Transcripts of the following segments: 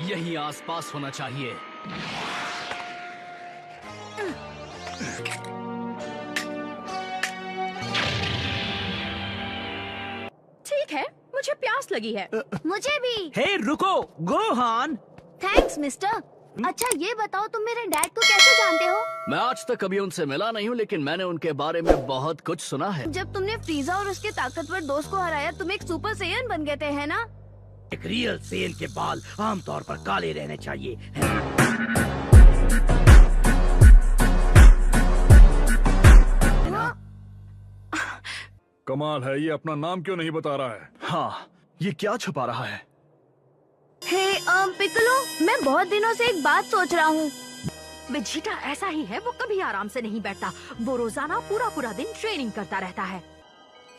यहीं आसपास होना चाहिए। ठीक है, मुझे प्यास लगी है। मुझे भी। हे रुको गोहान। Thanks mister. अच्छा ये बताओ तुम मेरे डैड को कैसे जानते हो? मैं आज तक कभी उनसे मिला नहीं हूँ, लेकिन मैंने उनके बारे में बहुत कुछ सुना है। जब तुमने फ्रीजा और उसके ताकतवर दोस्त को हराया तुम एक सुपर सेयन बन गए थे, है ना? एक रियल सेल के बाल आमतौर पर काले रहने चाहिए। कमाल है, ये अपना नाम क्यों नहीं बता रहा है? हाँ, ये क्या छुपा रहा है? हे पिक्कोलो, मैं बहुत दिनों से एक बात सोच रहा हूँ। वेजिटा ऐसा ही है, वो कभी आराम से नहीं बैठता। वो रोजाना पूरा पूरा दिन ट्रेनिंग करता रहता है।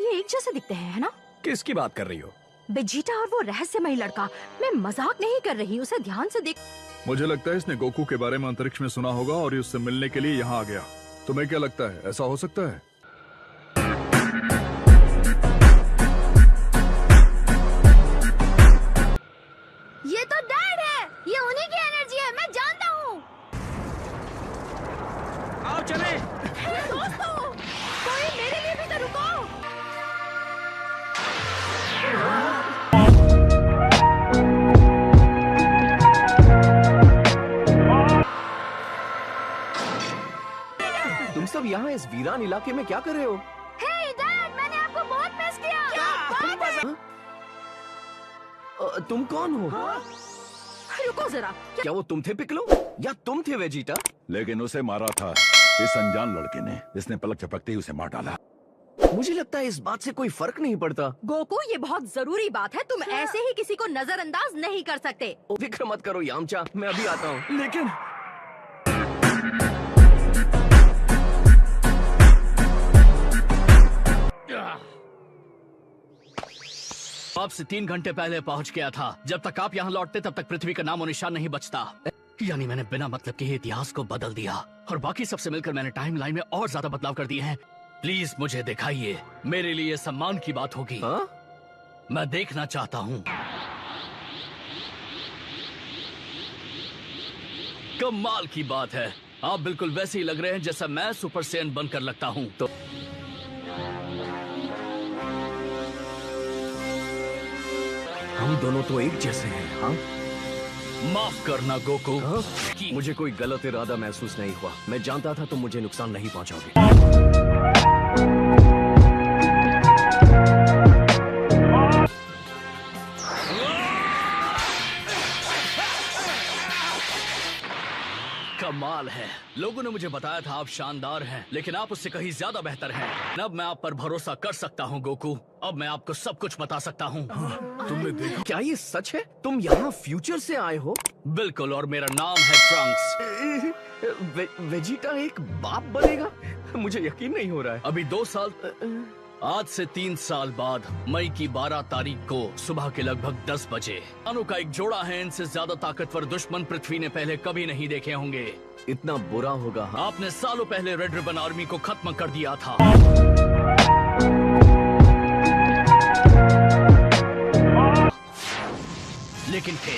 ये एक जैसे दिखते हैं, है ना? किसकी बात कर रही हो? वेजिटा और वो रहस्यमयी लड़का। मैं मजाक नहीं कर रही, उसे ध्यान से देख। मुझे लगता है इसने गोकू के बारे में अंतरिक्ष में सुना होगा और ये उससे मिलने के लिए यहाँ आ गया। तुम्हें क्या लगता है, ऐसा हो सकता है? ये तो डैड है, ये उन्हीं की एनर्जी है, मैं जानता हूँ। आओ चले। दोस्तों, कोई मेरे लिए भी तो रुको। तुम सब यहाँ इस वीरान इलाके में क्या कर रहे हो? हे डैड, मैंने आपको बहुत मिस किया। तुम कौन हो? रुको जरा, क्या वो तुम थे पिकलो या तुम थे वेजिटा? लेकिन उसे मारा था इस अनजान लड़के ने, जिसने पलक झपकते ही उसे मार डाला। मुझे लगता है इस बात से कोई फर्क नहीं पड़ता। गोकू, ये बहुत जरूरी बात है। तुम ऐसे ही किसी को नजरअंदाज नहीं कर सकते। फिक्र मत करो यामचा, मैं अभी आता हूँ। लेकिन आपसे 3 घंटे पहले पहुंच गया था। जब तक आप यहाँ लौटते तब तक पृथ्वी का नामो निशान नहीं बचता। यानी मैंने बिना मतलब के इतिहास को बदल दिया, और बाकी सबसे मिलकर मैंने टाइमलाइन में और ज्यादा बदलाव कर दिए हैं। प्लीज मुझे दिखाइए, मेरे लिए सम्मान की बात होगी। हाँ? मैं देखना चाहता हूँ। कमाल की बात है, आप बिल्कुल वैसे ही लग रहे हैं जैसा मैं सुपर सेयन बनकर लगता हूँ। तो हम दोनों तो एक जैसे हैं। हाँ? माफ करना गोकू। हाँ? मुझे कोई गलत इरादा महसूस नहीं हुआ। मैं जानता था तुम मुझे नुकसान नहीं पहुंचाओगे। कमाल है, लोगों ने मुझे बताया था आप शानदार हैं, लेकिन आप उससे कहीं ज्यादा बेहतर हैं। अब मैं आप पर भरोसा कर सकता हूँ गोकू। अब मैं आपको सब कुछ बता सकता हूँ। तुमने देखा? क्या ये सच है? तुम यहाँ फ्यूचर से आए हो? बिल्कुल, और मेरा नाम है ट्रंक्स। वेजिटा एक बाप बनेगा? मुझे यकीन नहीं हो रहा है। अभी 2 साल, आज से 3 साल बाद मई की 12 तारीख को सुबह के लगभग 10 बजे मानो का एक जोड़ा है। इनसे ज्यादा ताकतवर दुश्मन पृथ्वी ने पहले कभी नहीं देखे होंगे। इतना बुरा होगा? आपने सालों पहले रेड रिबन आर्मी को खत्म कर दिया था। लेकिन थे,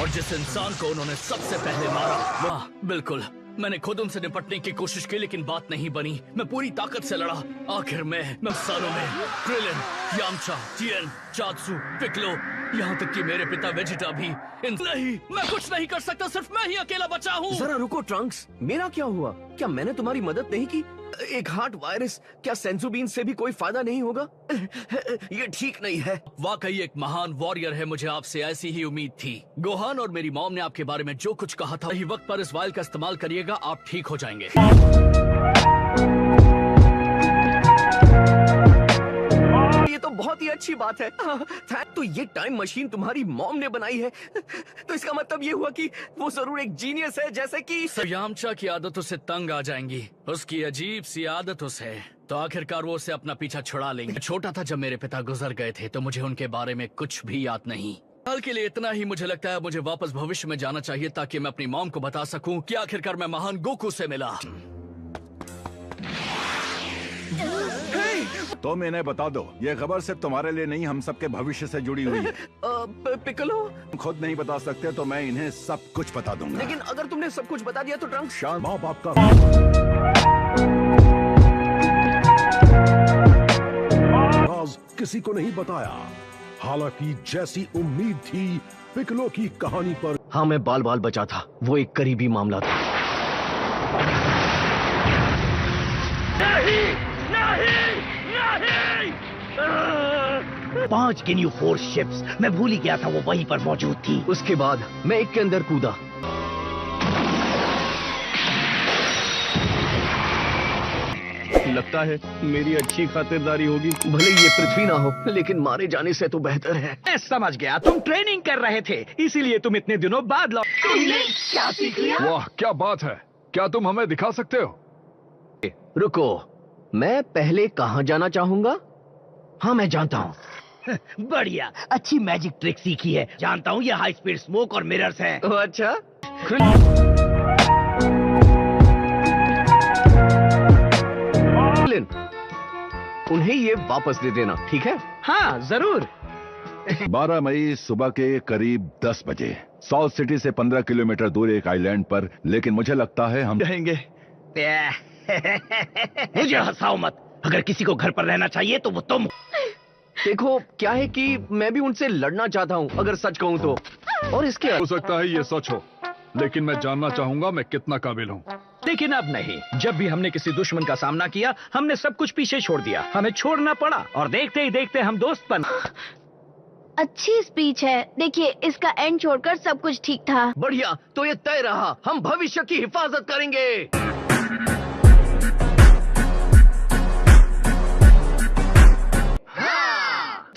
और जिस इंसान को उन्होंने सबसे पहले मारा, वाह बिल्कुल, मैंने खुद उनसे निपटने की कोशिश की, लेकिन बात नहीं बनी। मैं पूरी ताकत से लड़ा। आखिर में सालों में क्रिलिन, यामचा, टिएन, चात्सु, पिक्लो, यहाँ तक कि मेरे पिता वेजिटा भी नहीं, मैं कुछ नहीं कर सकता, सिर्फ मैं ही अकेला बचा हूँ। जरा रुको ट्रंक्स, मेरा क्या हुआ? क्या मैंने तुम्हारी मदद नहीं की? एक हार्ट वायरस, क्या सेंसुबीन से भी कोई फायदा नहीं होगा? ये ठीक नहीं है। वाकई एक महान वॉरियर है, मुझे आपसे ऐसी ही उम्मीद थी। गोहान और मेरी मॉम ने आपके बारे में जो कुछ कहा था, सही वक्त पर इस वायल का इस्तेमाल करिएगा, आप ठीक हो जाएंगे। ये तो बहुत ही अच्छी बात है। तो ये टाइम मशीन तुम्हारी मॉम ने बनाई है, तो इसका मतलब ये हुआ कि वो जरूर एक जीनियस है, जैसे कि यामचा की आदतों से तंग आ जाएंगी, उसकी अजीब सी आदतों से, तो आखिरकार वो उसे अपना पीछा छुड़ा लेंगे। छोटा था जब मेरे पिता गुजर गए थे, तो मुझे उनके बारे में कुछ भी याद नहीं। हाल के लिए इतना ही। मुझे लगता है मुझे वापस भविष्य में जाना चाहिए, ताकि मैं अपनी मॉम को बता सकूं कि आखिरकार मैं महान गोकू से मिला। तुम इन्हें बता दो, ये खबर सिर्फ तुम्हारे लिए नहीं, हम सबके भविष्य से जुड़ी हुई है। पिकलो, तुम खुद नहीं बता सकते तो मैं इन्हें सब कुछ बता दूंगा। लेकिन अगर तुमने सब कुछ बता दिया तो ट्रंक्स। शांत, माँ बाप का राज किसी को नहीं बताया। हालांकि जैसी उम्मीद थी, पिकलो की कहानी पर हाँ, मैं बाल बाल बचा था। वो एक करीबी मामला था। नहीं, नहीं, नहीं। 5 गिन्यू फोर्स शिप्स, मैं भूल ही गया था वो वहीं पर मौजूद थी। उसके बाद मैं एक के अंदर कूदा। लगता है मेरी अच्छी खातिरदारी होगी। भले ये पृथ्वी ना हो, लेकिन मारे जाने से तो बेहतर है। मैं समझ गया, तुम ट्रेनिंग कर रहे थे, इसीलिए तुम इतने दिनों बाद लौट। क्या सीख लिया? वाह क्या बात है, क्या तुम हमें दिखा सकते हो? रुको, मैं पहले कहाँ जाना चाहूंगा? हाँ, मैं जानता हूँ। बढ़िया, अच्छी मैजिक ट्रिक सीखी है। जानता हूँ, ये हाई स्पीड स्मोक और मिरर्स हैं। अच्छा, उन्हें ये वापस दे देना, ठीक है? हाँ जरूर। 12 मई सुबह के करीब 10 बजे साउथ सिटी से 15 किलोमीटर दूर एक आइलैंड पर, लेकिन मुझे लगता है हम रहेंगे। मुझे हंसाओ मत, अगर किसी को घर पर रहना चाहिए तो वो तुम। देखो, क्या है कि मैं भी उनसे लड़ना चाहता हूँ, अगर सच कहूँ तो। और इसके हो सकता है ये सच हो, लेकिन मैं जानना चाहूंगा मैं कितना काबिल हूँ। लेकिन अब नहीं, जब भी हमने किसी दुश्मन का सामना किया, हमने सब कुछ पीछे छोड़ दिया, हमें छोड़ना पड़ा, और देखते ही देखते हम दोस्त बन। अच्छी स्पीच है। देखिए, इसका एंड छोड़कर सब कुछ ठीक था। बढ़िया, तो ये तय रहा, हम भविष्य की हिफाजत करेंगे।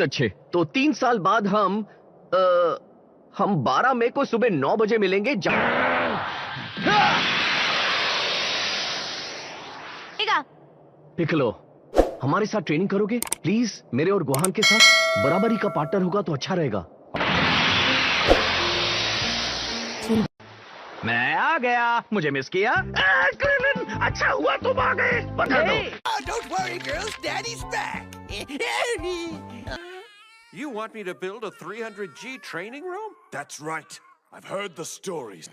अच्छे, तो 3 साल बाद हम 12 मई को सुबह 9 बजे मिलेंगे। पिकलो, हमारे साथ ट्रेनिंग करोगे प्लीज? मेरे और गुहान के साथ बराबरी का पार्टनर होगा तो अच्छा रहेगा। मैं आ गया, मुझे मिस किया? अच्छा हुआ तुम आ गए। बता दो। Don't worry, girls. Daddy's back. You want me to build a 300G training room? That's right. I've heard the stories.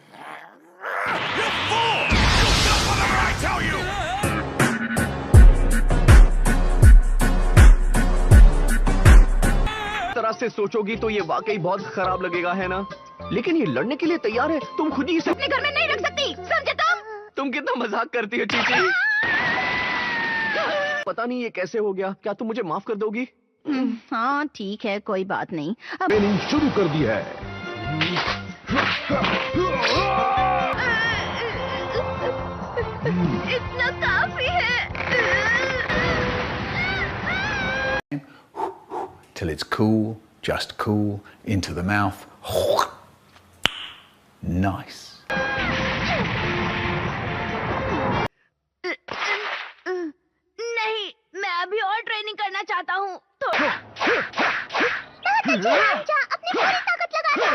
You fool! You'll do whatever I tell you! तरह से सोचोगी तो ये वाकई बहुत खराब लगेगा, है ना? लेकिन ये लड़ने के लिए तैयार है। तुम खुद ही इसे अपने घर में नहीं रख सकती, समझे तुम? तुम कितना मजाक करती हो चीची। पता नहीं ये कैसे हो गया, क्या तुम मुझे माफ कर दोगी? हाँ ठीक है, कोई बात नहीं। अब ट्रेनिंग शुरू कर दी है। इतना काफी है। Till it's cool, just cool, into the mouth. Nice. नहीं, मैं अभी और ट्रेनिंग करना चाहता हूँ। थोड़ा। अपनी पूरी ताकत लगा दे।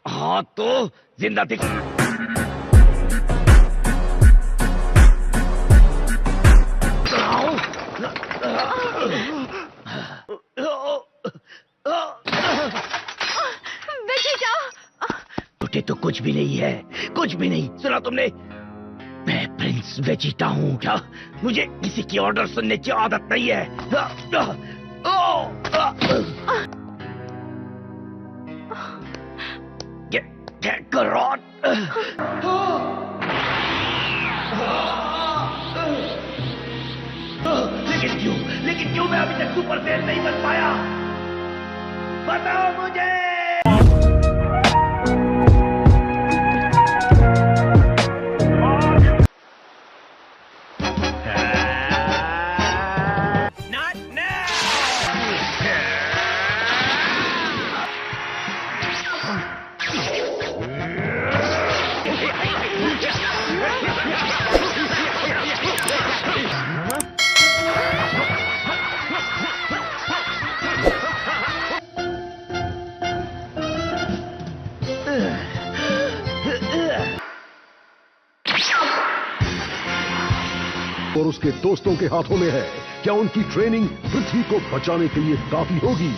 हाँ तो जिंदा दिख। बेटे तो कुछ भी नहीं है, कुछ भी नहीं। सुना तुमने? मैं प्रिंस वेजिटा हूँ। क्या? मुझे किसी की ऑर्डर सुनने की आदत नहीं है। Kakarot! लेकिन क्यों मैं अभी तक सुपर सेल नहीं बन पाया? बताओ मुझे। Not now! और उसके दोस्तों के हाथों में है। क्या उनकी ट्रेनिंग पृथ्वी को बचाने के लिए काफी होगी?